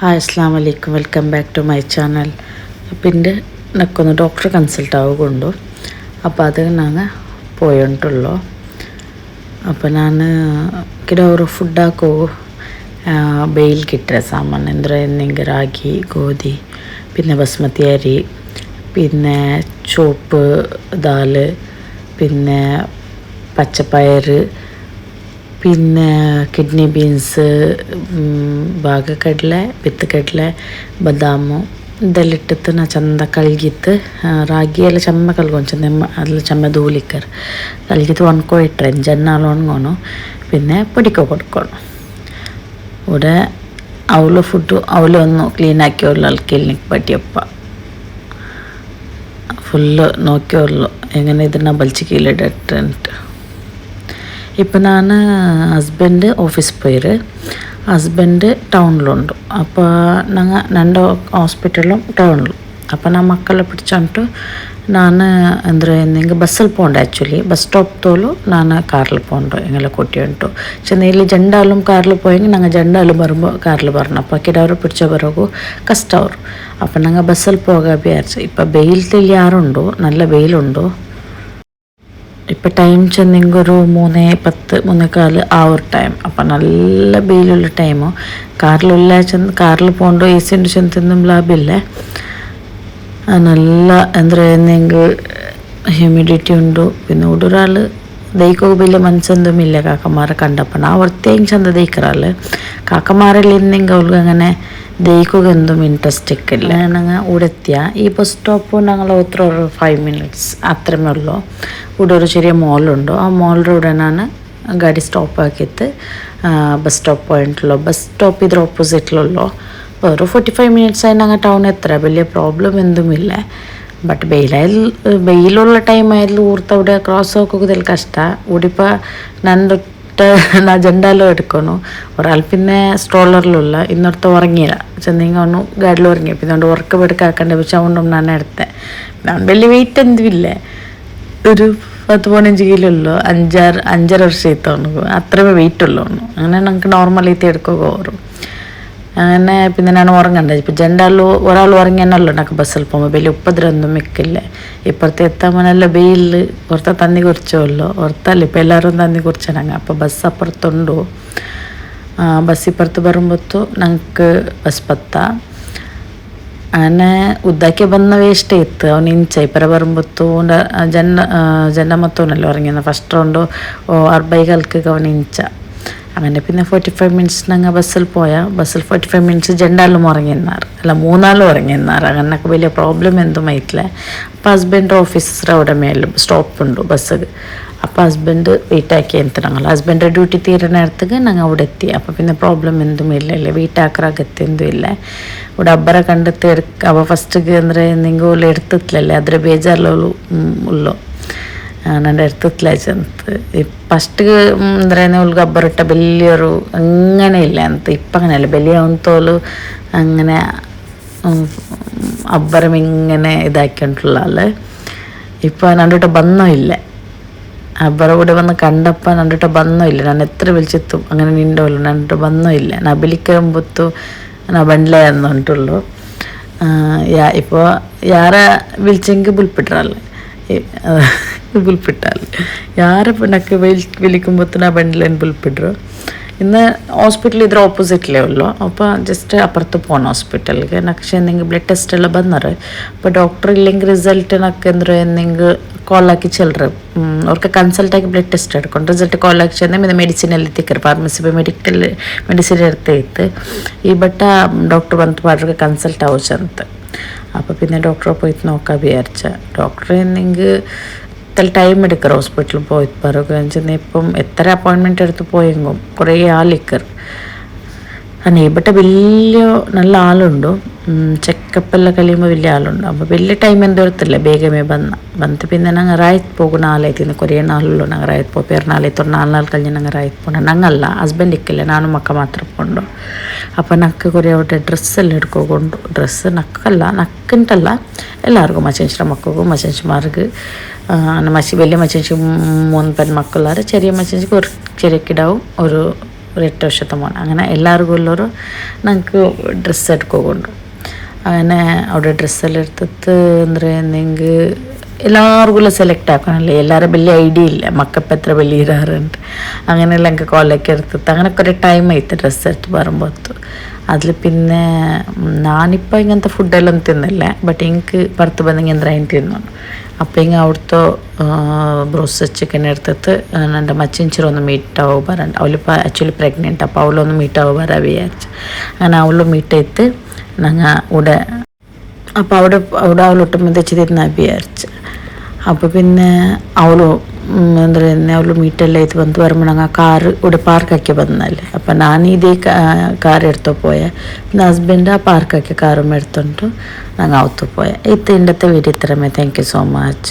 Hi അസ്സാം വലൈക്കും welcome back to my channel. പിന്നെ എനിക്കൊന്ന് ഡോക്ടറെ കൺസൾട്ട് ആവുകൊണ്ടു അപ്പോൾ അത് നാங்கள் പോയിട്ടുള്ളൂ. അപ്പോൾ ഞാൻ ಕೆಲವರು ಫುಡ್ ಹಾಕೋ ಬೇಯಿಲ್ಗಿಟ್ಟರೆ ಸಾಮಾನು ಅಂದರೆ ನಿಂಗೆ ರಾಗಿ ಗೋಧಿ പിന്നെ ബസ്മതി അരി പിന്നെ ചോപ്പ് ദാല് പിന്നെ പച്ചപ്പയർ പിന്നെ കിഡ്നി ബീൻസ് ಭಾಗಕಡಲೆ ಬಿತ್ತಕಡಲೆ ಬದಾಮು ಇದೆಲ್ಲ ಇಟ್ಟಿತ್ತು ನಾ ಚಂದ ಕಳ್ಗಿತ್ತು ರಾಗಿ ಎಲ್ಲ ಚೆಮ್ಮ കഴുകും നെമ്മ അതിൽ ചെമ്മ ധൂളിക്കർ കഴുകിയിട്ട് ഉണക്കോ ഇട്ടേ ജന്നാൾ ഉണങ്ങണം പിന്നെ പൊടിക്കോ കൊടുക്കണം. ഇവിടെ അവള് ഫുഡ് അവളൊന്നു ക്ലീനാക്കിയുള്ളൂ ക്ലിനിക്ക് പറ്റിയപ്പ ഫുള്ള് നോക്കിയുള്ളൂ എങ്ങനെ ഇതിനെ ബലിച്ച് കീഴിലിട്ടിട്ട്. ഇപ്പം ഞാൻ ഹസ്ബൻഡ് ഓഫീസിൽ പോയിര് ഹസ്ബൻഡ് ടൗണിലുണ്ട്. അപ്പോൾ ഞങ്ങൾ രണ്ട് ഹോസ്പിറ്റലും ടൗണിലും. അപ്പോൾ ഞാൻ മക്കളെ പിടിച്ചിട്ട് ഞാൻ ಅಂದರೆ ನಿಂಗೆ ಬಸ್ಸಲ್ಲಿ പോകണ്ട ಆ್ಯಕ್ಚುಲಿ ಬಸ್ ಸ್ಟಾಪ್ ತೋಲು ನಾನು ಕಾರಲ್ಲಿ പോകണ്ട എങ്ങനെ കൊട്ടിയുണ്ടു. പക്ഷെ നീല് ജണ്ടാലും കാറിൽ പോയെങ്കിൽ ഞങ്ങൾ ജണ്ടാലും വരുമ്പോൾ കാറിൽ വരണം. അപ്പോൾ കിടവർ പിടിച്ച പിറകു കഷ്ടവർ. അപ്പം ഞങ്ങൾ ബസ്സിൽ പോകാൻ വിചാരിച്ചു. ഇപ്പം വെയിലത്തിൽ യാറുണ്ടോ നല്ല വെയിലുണ്ടോ. ഇപ്പം ടൈം ചെന്നെങ്കിൽ ഒരു 3:10 3:15 ആ ഒരു ടൈം. അപ്പം നല്ല വെയിലുള്ള ടൈമോ കാറിലുള്ള കാറിൽ പോകണ്ടോ എ സി ഉണ്ട് ചെന്നൊന്നും ലാഭമില്ല. നല്ല ಅಂದರೆ എന്തെങ്കിൽ ഹ്യൂമിഡിറ്റി ഉണ്ട്. പിന്നെ ഒരാൾ ദഹിക്കുക വലിയ മനസ്സൊന്നുമില്ല കാക്കമാരെ കണ്ടപ്പോൾ ആ വൃത്തിയും ചന്ത ദഹിക്കാറല്ല. കാക്കമാരെല്ലാം ഇന്നെങ്കിൽ അവൾക്ക് അങ്ങനെ ദഹിക്കുക എന്തും ഇൻട്രസ്റ്റ് ഇല്ല. ഞങ്ങൾ ഇവിടെ എത്തിയ ഈ ബസ് സ്റ്റോപ്പ് ഞങ്ങൾ ഒത്ര ഒരു 5 minutes അത്രമേ ഉള്ളൂ. ഇവിടെ ഒരു ചെറിയ മോളുണ്ട്. ആ മോളുടെ ഇവിടെ ഞാൻ ಗಾಡಿ ಸ್ಟಾಪ್ ಆಗಿತ್ತು ಬಸ್ ಸ್ಟಾಪ್ ಪಾಯಿಂಟ್ಲೋ ಬಸ್ ಸ್ಟಾಪ್ ಇದ್ರ ಆಪೋಸಿಟ್ಲೋ ഒരു 45 minutes ആയി ഞങ്ങൾ ടൗൺ എത്ര വലിയ പ്രോബ്ലം എന്തുമില്ല. ബട്ട് വെയിലുള്ള ടൈം ആയാലും ഊർത്തവിടെ ക്രോസ് ആക്കുകതിൽ കഷ്ട. ഉടിപ്പോൾ നಾ ജണ്ടാലും എടുക്കണു ഒരാൾ പിന്നെ സ്ട്രോളറിലുള്ള ഇന്നത്തെ ഉറങ്ങിയില്ല ചെന്നിങ്ങ ഒന്നു ഗാഡിൽ ഉറങ്ങി. പിന്നെ അതുകൊണ്ട് ഉറക്കം എടുക്കാക്കണ്ട പക്ഷെ അതുകൊണ്ടും ഞാൻ എടുത്തേ. ഞാൻ വലിയ വെയിറ്റ് എന്തുമില്ല ഒരു 10-15 കിലോ ഉള്ളൂ. 5.5 വർഷം എത്തോണു അത്രമേ വെയിറ്റ് ഉള്ളൂ. അങ്ങനെ നമുക്ക് നോർമലീത്തി എടുക്കുക വരും. അങ്ങനെ പിന്നെ ഞാൻ ഉറങ്ങണ്ട. ഇപ്പം ജണ്ടാലും ഒരാൾ ഉറങ്ങിയാണല്ലോ എനിക്ക് ബസ്സിൽ പോകുമ്പോൾ വലിയ ഉപദ്രവൊന്നും മിക്കില്ല. ഇപ്പുറത്തെ എത്താമ്പോൾ നല്ല വെയിലിൽ പുറത്തെ തന്നി കുറിച്ചല്ലോ പുറത്തല്ല ഇപ്പം എല്ലാവരും തന്നി കുറിച്ചാണ്. അപ്പോൾ ബസ് അപ്പുറത്തുണ്ടോ ബസ് ഇപ്പുറത്ത് വരുമ്പോഴത്തോ ഞങ്ങൾക്ക് ബസ് 10 അങ്ങനെ ഉದ್ದಾക്കി വന്ന വേസ്റ്റ് ഇತ್ತು ಅವನು ಇಂಚ ಇಬ್ಬರ ಬರುಂಬತ್ತು ಜನ ಮತ್ತವನಲ್ಲ ಉറങ്ങിയത് ഫസ്റ്റ് റൗണ്ട് 45 അവൻ ಇಂಚ. അങ്ങനെ പിന്നെ 45 minutes ഞങ്ങൾ ബസ്സിൽ പോയാൽ ബസ്സിൽ 45 minutes ജണ്ടാലും ഉറങ്ങിയെന്നാറ് അല്ല 3 ഉറങ്ങിയെന്നാറ്. അങ്ങനൊക്കെ വലിയ പ്രോബ്ലം എന്തും ആയിട്ടില്ല. അപ്പോൾ ഹസ്ബൻഡ് ഓഫീസർ അവിടെ മേലെ സ്റ്റോപ്പുണ്ട് ബസ്. അപ്പോൾ ഹസ്ബൻഡ് വെയിറ്റ് ആക്കി ഞങ്ങൾ ഹസ്ബൻഡ് ഡ്യൂട്ടി തീരുന്ന നേരത്തേക്ക് ഞങ്ങൾ അവിടെ എത്തി. അപ്പോൾ പിന്നെ പ്രോബ്ലം എന്തും ഇല്ല വെയിറ്റ് ആക്കറാകത്ത് എന്തും ഇല്ല. ഇവിടെ ಅಬ್ಬರ കണ്ടെത്തി അവ ഫസ്റ്റ് ಅಂದರೆ നിങ്ങൾ എടുത്തിട്ടില്ലല്ലേ അದ್ರ ಬೇಜಾರಲ್ಲೂ ഉള്ളു ನನ್ನ എടുത്തിട്ടില്ല ചെന്ന് ഫസ്റ്റ് ಅಂದರೆ അവൾക്ക് അಬ್ಬറിട്ട വലിയൊരു അങ്ങനെ ഇല്ല ಅಂತ. ഇപ്പം അങ്ങനെയല്ല വലിയവന്തോಲು അങ്ങനെ അಬ್ಬരം ഇങ്ങനെ ഇതാക്കിയിട്ടുള്ള ആള്. ഇപ്പോൾ നണ്ടിട്ട് ബന്ധമില്ല. അಬ್ಬರ കൂടെ വന്ന് കണ്ടപ്പോൾ നണ്ടിട്ട് ബന്ധമില്ല. ഞാൻ എത്ര വിളിച്ചെത്തും അങ്ങനെ നിണ്ടോല്ലോ നണ്ടിട്ട് ബന്ധമില്ല. ഞാൻ വിളിക്കുമ്പത്തു ഞാൻ ಬಂಡ್ಲೆ ಅಂದ್ಬಿಟ್ಟುಳ್ಳು. ഇപ്പോൾ ಯಾರ വിളിച്ചെങ്കിൽ ബുൾപ്പിട്ടാള് ബുൾപ്പിട്ടാല് ಯಾರ ನಕ್ಕೆ വിളിക്കുമ്പോഴത്തേന് ആ ಬಂಡ್ಲೇನು ബുൾപ്പിട്ടു. ഇന്ന് ഹോസ്പിറ്റൽ ഇದ್ರ ഓപ്പോസിറ്റിലേ ഉള്ളൂ. അപ്പോൾ ജസ്റ്റ് അപ്പുറത്ത് പോകണം ഹോസ്പിറ്റലിಗೆ. നക്ഷെ എന്തെങ്കിലും ബ്ലഡ് ടെസ്റ്റ് ಎಲ್ಲ ಬಂದರೆ അപ്പോൾ ഡോക്ടർ ഇല്ലെങ്കിൽ റിസൾട്ട് നക്ക് ಅಂದರೆ എന്തെങ്കിലും ಕಾಲ್ ಹಾಕಿ ಚೆಲ್ಲರು ಅವ್ರಿಗೆ ಕನ್ಸಲ್ಟ್ ಆಗಿ ಬ್ಲಡ್ ಟೆಸ್ಟ್ എടുക്കും. റിസൾട്ട് ಕಾಲ್ ಹಾಕಿ ಚೆಂದ ಮೇಲೆ ಮೆಡಿಸಿನ್ ಎಲ್ಲ ತಿಕ್ಕರು ಫಾರ್ಮಸಿ ಮೆಡಿಸಿನ್ ಇರ್ತೇ ಇತ್ತು. ഈ ബട്ട ഡോക്ടർ വന്നിട്ട് പാടൊക്കെ കൺസൾട്ട് ആവശ്യಂತ. അപ്പോൾ പിന്നെ ഡോക്ടറെ പോയിട്ട് നോക്കാൻ വിചാരിച്ച ഡോക്ടർ എന്തെങ്കിൽ ടൈം എടുക്കറ് ഹോസ്പിറ്റലിൽ പോയിട്ട് പറയുക വെച്ചാൽ ഇപ്പം എത്ര അപ്പോയിൻമെൻറ്റ് എടുത്ത് പോയെങ്കും കുറേ ആളിക്കർ. ഇവിടെ വലിയ നല്ല ആളുണ്ട്. ചെക്കപ്പെല്ലാം കഴിയുമ്പോൾ വലിയ ആളുണ്ട്. അപ്പോൾ വലിയ ടൈം എന്തോ എടുത്തില്ല ಬೇಗಮೇ ಬಂತು. പിന്നെ ഞങ്ങൾ ರಾಯತ್ പോകുന്ന ആളായിത്തിന് കുറേ നാളുള്ളൂ. ഞങ്ങൾ ರಾಯತ್ പോ പെരുന്നാളായിട്ടോ 4 നാൾ കഴിഞ്ഞ് ഞങ്ങൾ ರಾಯತ್ പോകണം. ഞങ്ങളല്ല ഹസ്ബൻഡ് ഇക്കില്ല ഞാനും മക്ക മാത്രം പോകണ്ടോ. അപ്പോൾ നക്ക് കുറേ അവിടെ ഡ്രസ്സെല്ലാം എടുക്കുകൊണ്ട് ഡ്രസ്സ് നക്കല്ല നക്കിട്ടല്ല എല്ലാവർക്കും മച്ചൻച്ചിയുടെ മക്കൾക്കും മച്ചൻച്ചിമാർക്ക് വലിയ മച്ചൻച്ചി 3 പെൺമക്കളാറ് ചെറിയ മച്ചൻച്ചിക്ക് ഒരു ചെറിയ കിടാവും ഒരു ഒരു 8 വർഷത്തെ മോൻ. അങ്ങനെ എല്ലാവർക്കും ഉള്ളൊരു ഞങ്ങൾക്ക് ഡ്രസ്സ് എടുക്കുകൊണ്ട് അങ്ങനെ അവിടെ ഡ്രസ്സെല്ലാം എടുത്തിട്ട് ಅಂದರೆ എന്തെങ്കിൽ എല്ലാവർക്കും സെലക്ട് ആക്കണമല്ലേ, എല്ലാവരും വലിയ ഐഡിയ ഇല്ല മക്കപ്പം എത്ര വലിയ ഇരാറുണ്ട്. അങ്ങനെയെല്ലാം എനിക്ക് കോലൊക്കെ എടുത്തിട്ട് അങ്ങനെ കുറേ ടൈം ആയിട്ട് ഡ്രസ്സ് എടുത്ത് പറയുമ്പോഴത്ത് അതിൽ പിന്നെ ഞാനിപ്പോൾ ഇങ്ങനത്തെ ഫുഡെല്ലാം തിന്നില്ല, ബട്ട് എനിക്ക് പുറത്ത് ಬಂದಂಗೆ ಅಂದ್ರೆ ಏನು ತಿನ್ನೋನು. അപ്പം ಹಿಂಗೆ ಅವ್ರದ್ದು ബ്രോസ്റ്റഡ് ചിക്കൻ എടുത്തിട്ട് എൻ്റെ മച്ചിഞ്ചിറൊന്ന് മീറ്റ് ആവും പറയണ്ട. അവളിപ്പോൾ ആക്ച്വലി പ്രഗ്നൻ്റ്, അപ്പോൾ അവളൊന്ന് മീറ്റ് ആവും വരാൻ വിചാരിച്ചു. അങ്ങനെ അവൾ മീറ്റ് ചെയ്ത് ഞങ്ങൾ ഇവിടെ അപ്പോൾ അവിടെ അവളൊട്ടും തെച്ചിരുന്ന വിചാരിച്ചു. അപ്പോൾ പിന്നെ അവಳು ಅಂದರೆ ಅವಳು ಮೀಟೆಲ್ಲ ಇದು ಬಂದು ಬರುമ്പോൾ ನಂಗೆ ಆ ಕಾರ್ ഇവിടെ പാർക്കാക്കി ಬಂದല്ലേ. അപ്പം ನಾನು ಇದೇ ಕಾರ್ എടുത്തു പോയ പിന്നെ ഹസ്ബൻഡ് ആ പാർക്കാക്കിയ കാറും എടുത്തുകൊണ്ട് ഞങ്ങൾ അവത്തു പോയ. ഇന്നത്തെ വീഡിയോ ഇത്രമേ. Thank you so much.